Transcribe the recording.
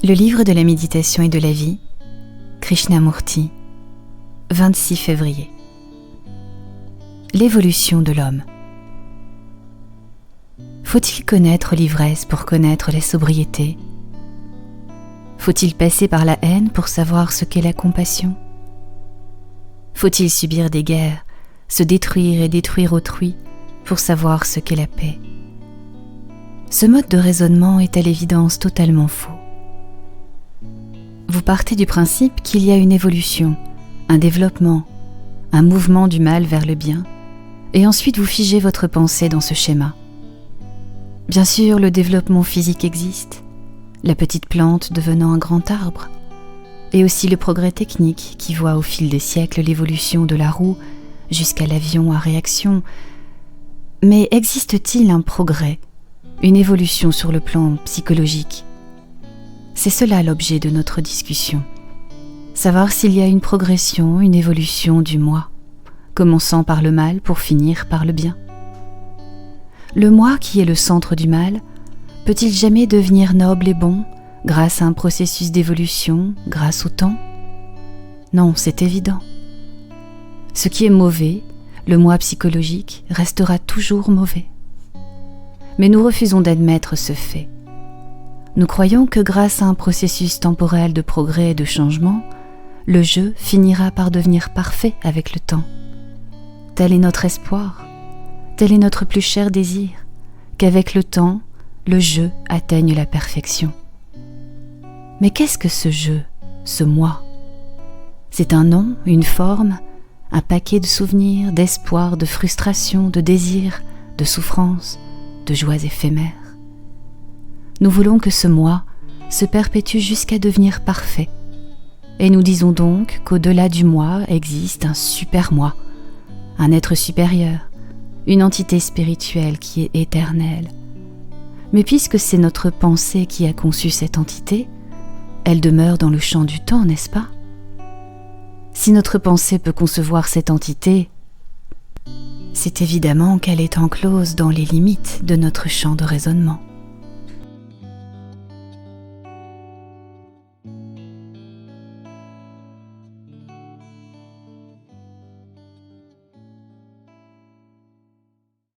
Le livre de la méditation et de la vie, Krishnamurti, 26 février. L'évolution de l'homme. Faut-il connaître l'ivresse pour connaître la sobriété? Faut-il passer par la haine pour savoir ce qu'est la compassion? Faut-il subir des guerres, se détruire et détruire autrui pour savoir ce qu'est la paix? Ce mode de raisonnement est à l'évidence totalement faux. Vous partez du principe qu'il y a une évolution, un développement, un mouvement du mal vers le bien, et ensuite vous figez votre pensée dans ce schéma. Bien sûr, le développement physique existe, la petite plante devenant un grand arbre, et aussi le progrès technique qui voit au fil des siècles l'évolution de la roue jusqu'à l'avion à réaction. Mais existe-t-il un progrès, une évolution sur le plan psychologique? C'est cela l'objet de notre discussion. Savoir s'il y a une progression, une évolution du moi, commençant par le mal pour finir par le bien. Le moi qui est le centre du mal, peut-il jamais devenir noble et bon grâce à un processus d'évolution, grâce au temps? Non, c'est évident. Ce qui est mauvais, le moi psychologique, restera toujours mauvais. Mais nous refusons d'admettre ce fait. Nous croyons que grâce à un processus temporel de progrès et de changement, le je finira par devenir parfait avec le temps. Tel est notre espoir, tel est notre plus cher désir, qu'avec le temps, le je atteigne la perfection. Mais qu'est-ce que ce je, ce moi? C'est un nom, une forme, un paquet de souvenirs, d'espoir, de frustration, de désirs, de souffrances, de joies éphémères. Nous voulons que ce moi se perpétue jusqu'à devenir parfait. Et nous disons donc qu'au-delà du moi existe un super moi, un être supérieur, une entité spirituelle qui est éternelle. Mais puisque c'est notre pensée qui a conçu cette entité, elle demeure dans le champ du temps, n'est-ce pas? Si notre pensée peut concevoir cette entité, c'est évidemment qu'elle est enclose dans les limites de notre champ de raisonnement.